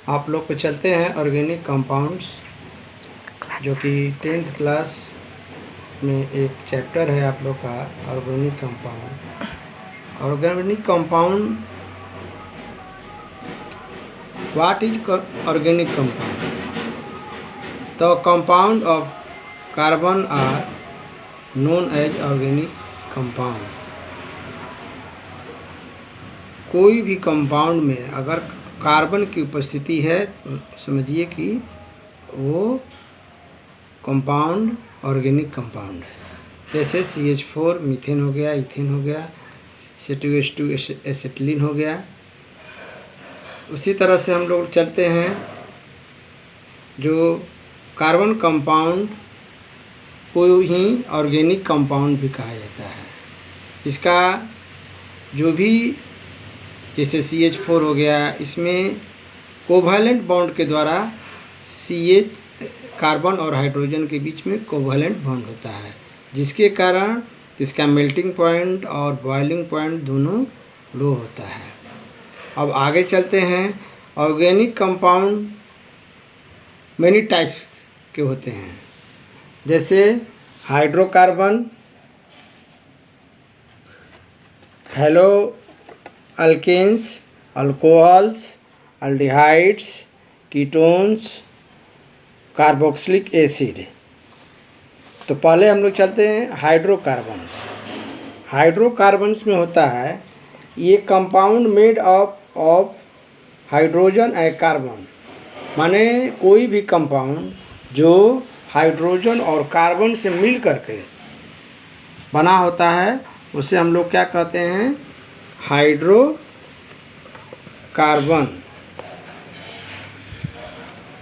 आप लोग को चलते हैं ऑर्गेनिक कंपाउंड्स, जो कि 10th क्लास में एक चैप्टर है आप लोग का organic compound. Organic compound, what is organic compound? The compound of carbon are known as organic compound. कोई भी कंपाउंड में अगर कार्बन की उपस्थिति है तो समझिए कि वो कंपाउंड ऑर्गेनिक कंपाउंड है। जैसे CH4 मीथेन हो गया, इथेन हो गया, C2H2 एसिटिलीन हो गया। उसी तरह से हम लोग चलते हैं, जो कार्बन कंपाउंड को ही ऑर्गेनिक कंपाउंड भी कहा जाता है। इसका जो भी, जैसे CH4 हो गया, इसमें कोवैलेंट बॉन्ड के द्वारा CH कार्बन और हाइड्रोजन के बीच में कोवैलेंट बॉन्ड होता है, जिसके कारण इसका मेल्टिंग पॉइंट और बॉइलिंग पॉइंट दोनों लो होता है। अब आगे चलते हैं। ऑर्गेनिक कंपाउंड मेनी टाइप्स के होते हैं, जैसे hydrocarbon, halo alkanes, alcohols, aldehydes, ketones, carboxylic acid. तो पहले हम लोग चलते हैं हाइड्रोकार्बन्स। हाइड्रोकार्बन्स में होता है ये compound made of hydrogen and carbon, माने कोई भी कंपाउंड जो हाइड्रोजन और कार्बन से मिल करके बना होता है उसे हम लोग क्या कहते हैं? हाइड्रोकार्बन।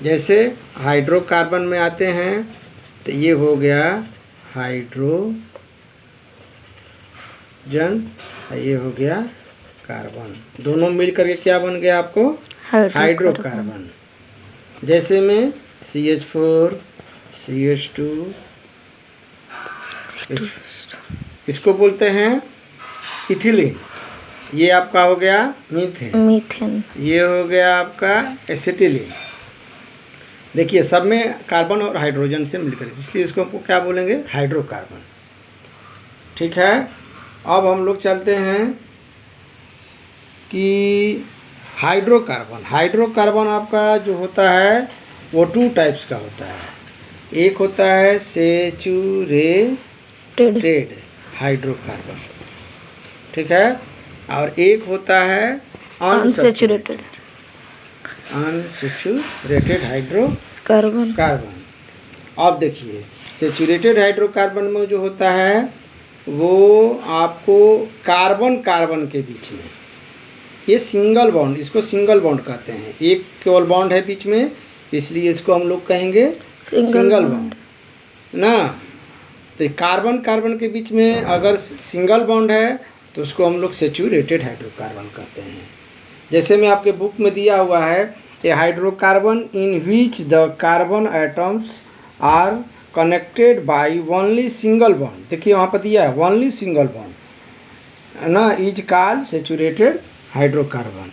जैसे हाइड्रोकार्बन में आते हैं तो ये हो गया हाइड्रोजन, ये हो गया कार्बन, दोनों मिल करके क्या बन गया आपको? हाइड्रोकार्बन। जैसे में CH4, CH2, इसको बोलते हैं इथिलीन। ये आपका हो गया मीथेन। ये हो गया आपका एसिटिलीन। देखिए सब में कार्बन और हाइड्रोजन से मिलकर, इसलिए इसको हमको क्या बोलेंगे? हाइड्रोकार्बन। ठीक है। अब हम लोग चलते हैं कि हाइड्रोकार्बन आपका जो होता है वो 2 टाइप्स का होता है। एक होता है सैचुरेटेड हाइड्रोकार्बन, ठीक है, और एक होता है अनसैचुरेटेड हाइड्रोकार्बन। अब देखिए सैचुरेटेड हाइड्रोकार्बन में जो होता है वो आपको कार्बन के बीच में, ये सिंगल बॉन्ड, इसको सिंगल बॉन्ड कहते हैं, एक केवल बॉन्ड है बीच में, इसलिए इसको हम लोग कहेंगे सिंगल बॉन्ड ना। तो कार्बन के बीच में अगर सिंगल बॉन्ड है तो उसको हम लोग सैचुरेटेड हाइड्रोकार्बन कहते हैं। जैसे में आपके बुक में दिया हुआ है a hydrocarbon in which the carbon atoms are connected by only single bond. देखिए वहाँ पर दिया है ओनली सिंगल बॉन्ड ना, इज कॉल्ड सैचुरेटेड हाइड्रोकार्बन।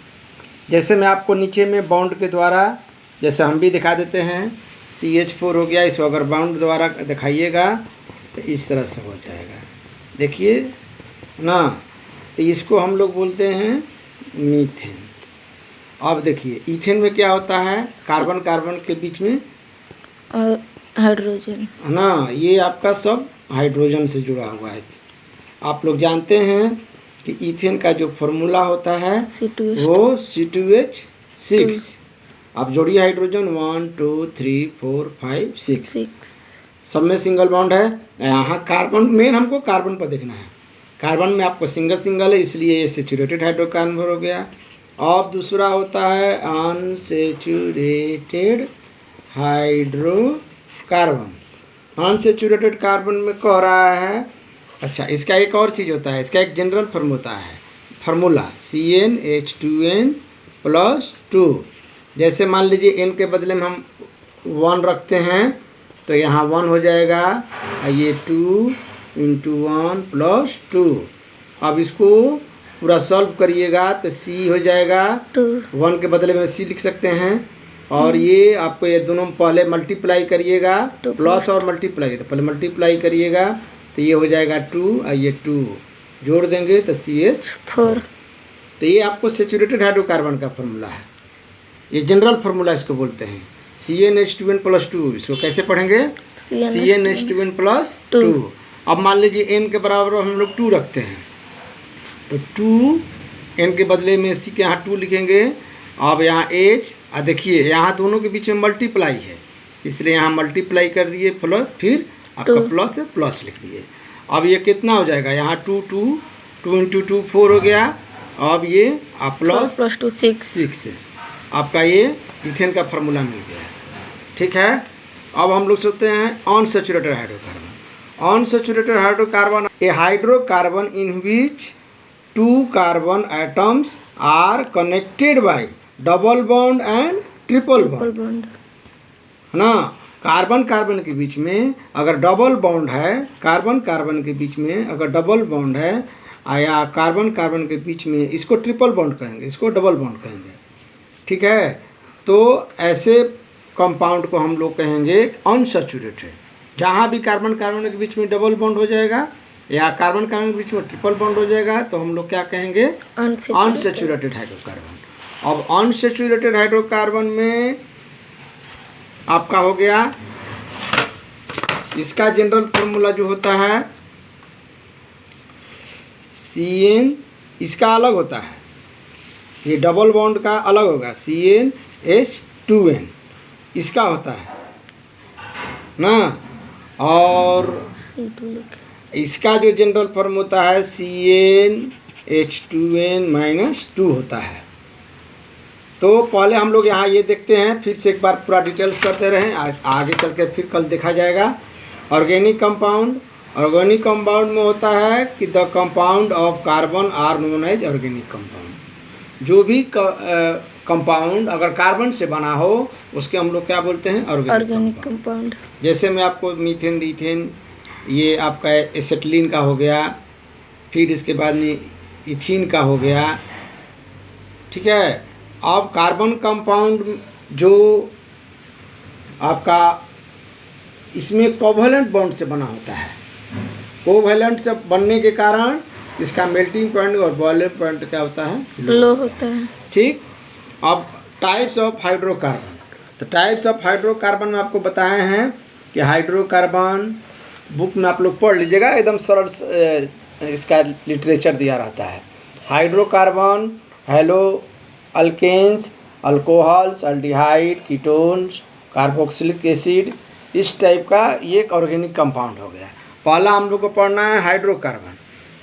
जैसे मैं आपको नीचे में बॉन्ड के द्वारा, जैसे हम भी दिखा देते हैं, CH4 हो गया, इसको अगर बॉन्ड द्वारा दिखाइएगा तो इस तरह से हो जाएगा, देखिए ना। तो इसको हम लोग बोलते हैं मीथेन। अब देखिए इथेन में क्या होता है? कार्बन के बीच में हाइड्रोजन ना, ये आपका सब हाइड्रोजन से जुड़ा हुआ है। आप लोग जानते हैं कि इथेन का जो फॉर्मूला होता है वो C2H6। आप जोड़िए हाइड्रोजन 1 2 3 4 5 6, सब में सिंगल बॉन्ड है। यहाँ कार्बन, मेन हमको कार्बन पर देखना है। कार्बन में आपको सिंगल है, इसलिए ये सैचुरेटेड हाइड्रोकार्बन हो गया। अब दूसरा होता है अनसैचुरेटेड हाइड्रोकार्बन। अनसैचुरेटेड कार्बन में कह रहा है, अच्छा इसका एक और चीज़ होता है, इसका एक जनरल फार्मूला CnH2n+2। जैसे मान लीजिए n के बदले में हम 1 रखते हैं तो यहाँ 1 हो जाएगा, ये 2 × 1 + 2। अब इसको पूरा सॉल्व करिएगा तो सी हो जाएगा 1 के बदले में सी लिख सकते हैं। और ये आपको ये दोनों पहले मल्टीप्लाई करिएगा, प्लस और मल्टीप्लाई, तो पहले मल्टीप्लाई करिएगा तो ये हो जाएगा 2 और ये 2 जोड़ देंगे तो CH4। तो ये आपको सेचुरेटेड हाइड्रोकार्बन का फॉर्मूला है, ये जनरल फार्मूला इसको बोलते हैं। CnH2n+2 इसको कैसे पढ़ेंगे? CnH2n+2। अब मान लीजिए n के बराबर हम लोग 2 रखते हैं तो 2 n के बदले में c के यहाँ 2 लिखेंगे। अब यहाँ h देखिए यहाँ दोनों के बीच में मल्टीप्लाई है, इसलिए यहाँ मल्टीप्लाई कर दिए प्लस, फिर आपका प्लस है प्लस लिख दिए। अब ये कितना हो जाएगा? यहाँ 2 × 2 4 हो गया। अब ये आप प्लस 2 6 आपका ये इथेन का फार्मूला मिल गया। ठीक है, अब हम लोग सोचते हैं unsaturated hydrocarbon. Unsaturated hydrocarbon a hydrocarbon in which 2 carbon atoms are connected by double bond and triple bond, है ना। कार्बन कार्बन के बीच में अगर डबल बॉन्ड है, कार्बन कार्बन के बीच में अगर डबल बॉन्ड है या कार्बन कार्बन के बीच में, इसको ट्रिपल बॉन्ड कहेंगे, इसको डबल बॉन्ड कहेंगे। ठीक है, तो ऐसे कंपाउंड को हम लोग कहेंगे अनसैचुरेटेड। जहाँ भी कार्बन कार्बन के बीच में डबल बॉन्ड हो जाएगा या कार्बन कार्बन के बीच में ट्रिपल बॉन्ड हो जाएगा तो हम लोग क्या कहेंगे? Unsaturated hydrocarbon. अब अनसैचुरेटेड हाइड्रोकार्बन में आपका हो गया, इसका जनरल फार्मूला जो होता है CN, इसका अलग होता है, ये डबल बॉन्ड का अलग होगा, CnH2n इसका होता है ना। और इसका जो जनरल फॉर्म होता है CnH2n-2 होता है। तो पहले हम लोग यहाँ ये देखते हैं, फिर से एक बार पूरा डिटेल्स करते रहें, आगे चल के फिर कल देखा जाएगा। ऑर्गेनिक कंपाउंड, ऑर्गेनिक कंपाउंड में होता है कि the compound of carbon are known as organic compound. जो भी कंपाउंड अगर कार्बन से बना हो उसके हम लोग क्या बोलते हैं? Organic compound. जैसे मैं आपको मीथेन, इथेन, ये आपका एसिटिलीन का हो गया, फिर इसके बाद में इथीन का हो गया। ठीक है, अब कार्बन कंपाउंड जो आपका इसमें कोवैलेंट बॉन्ड से बना होता है, कोवैलेंट से बनने के कारण इसका मेल्टिंग पॉइंट और बॉइलिंग पॉइंट क्या होता है? लो होता है। ठीक, अब टाइप्स ऑफ हाइड्रोकार्बन, तो टाइप्स ऑफ हाइड्रोकार्बन में आपको बताए हैं कि हाइड्रोकार्बन बुक में आप लोग पढ़ लीजिएगा, एकदम सरल इसका लिटरेचर दिया रहता है। Hydrocarbon, halo alkanes, alcohols, aldehyde, ketones, carboxylic acid, इस टाइप का ये एक ऑर्गेनिक कंपाउंड हो गया। पहला हम लोग को पढ़ना है हाइड्रोकार्बन।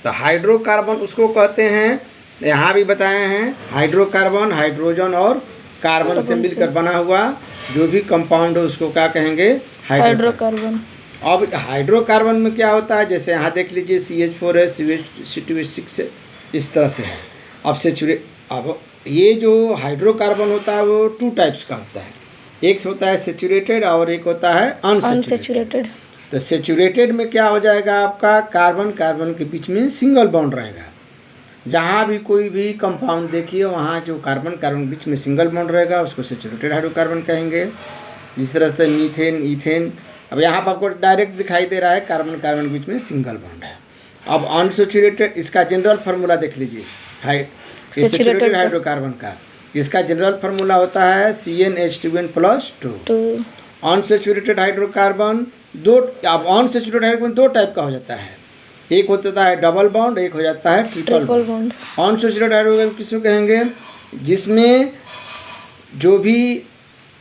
तो हाइड्रोकार्बन उसको कहते हैं, यहाँ भी बताए हैं, हाइड्रोकार्बन हाइड्रोजन और कार्बन से मिलकर बना हुआ जो भी कंपाउंड हो उसको क्या कहेंगे? हाइड्रोकार्बन। अब हाइड्रोकार्बन में क्या होता है, जैसे यहाँ देख लीजिए CH4 है, C2H6 है, इस तरह से है। अब ये जो हाइड्रोकार्बन होता है वो 2 टाइप्स का होता है, एक होता है सेचुरेटेड और एक होता है अनसेचुरेटेड। तो सेचुरेटेड में क्या हो जाएगा? आपका कार्बन कार्बन के बीच में सिंगल बॉन्ड रहेगा। जहाँ भी कोई भी कंपाउंड देखिए वहाँ जो कार्बन कार्बन के बीच में सिंगल बॉन्ड रहेगा उसको सेचुरेटेड हाइड्रोकार्बन कहेंगे। जिस तरह से मीथेन, इथेन, अब यहाँ पर आपको डायरेक्ट दिखाई दे रहा है कार्बन कार्बन के बीच में सिंगल बॉन्ड है। अब अनसेचुरेटेड, इसका जनरल फार्मूला देख लीजिए, सेचुरेटेड हाइड्रोकार्बन का, इसका जनरल फार्मूला होता है CnH2n+2। अनसेचुरेटेड हाइड्रोकार्बन अब अनसेचुरेटेड हाइड्रोकार्बन 2 टाइप का हो जाता है, एक होता है डबल बॉन्ड, एक हो जाता है ट्रिपल बॉन्ड। अनसेचुरेटेड हाइड्रोकार्बन किसको कहेंगे? जिसमें जो भी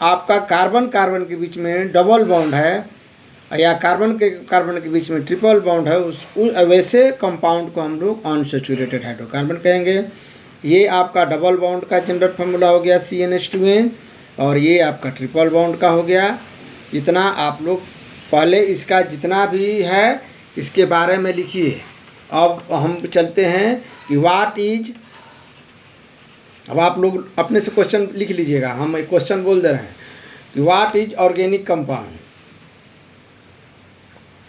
आपका कार्बन कार्बन के बीच में डबल बॉन्ड है या कार्बन के बीच में ट्रिपल बॉन्ड है, उस वैसे कंपाउंड को हम लोग अनसेचुरेटेड हाइड्रोकार्बन कहेंगे। ये आपका डबल बॉन्ड का जनरल फार्मूला हो गया CnH2n, और ये आपका ट्रिपल बॉन्ड का हो गया। इतना आप लोग पहले इसका जितना भी है इसके बारे में लिखिए। अब हम चलते हैं कि व्हाट इज, अब आप लोग अपने से क्वेश्चन लिख लीजिएगा, हम एक क्वेश्चन बोल दे रहे हैं कि व्हाट इज ऑर्गेनिक कंपाउंड।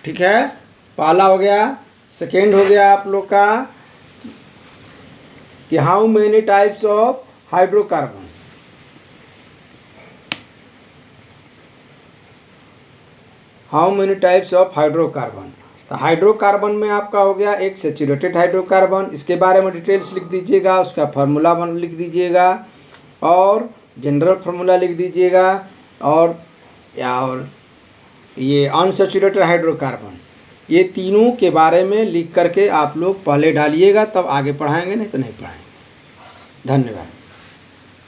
ठीक है, पहला हो गया। सेकेंड हो गया आप लोग का कि how many types of hydrocarbon, how many types of hydrocarbon. तो हाइड्रोकार्बन में आपका हो गया एक सैचुरेटेड हाइड्रोकार्बन, इसके बारे में डिटेल्स लिख दीजिएगा, उसका फार्मूला लिख दीजिएगा और जनरल फार्मूला लिख दीजिएगा, और ये अनसैचुरेटेड हाइड्रोकार्बन, ये तीनों के बारे में लिख करके आप लोग पहले डालिएगा, तब आगे पढ़ाएंगे, नहीं तो नहीं पढ़ाएंगे। धन्यवाद।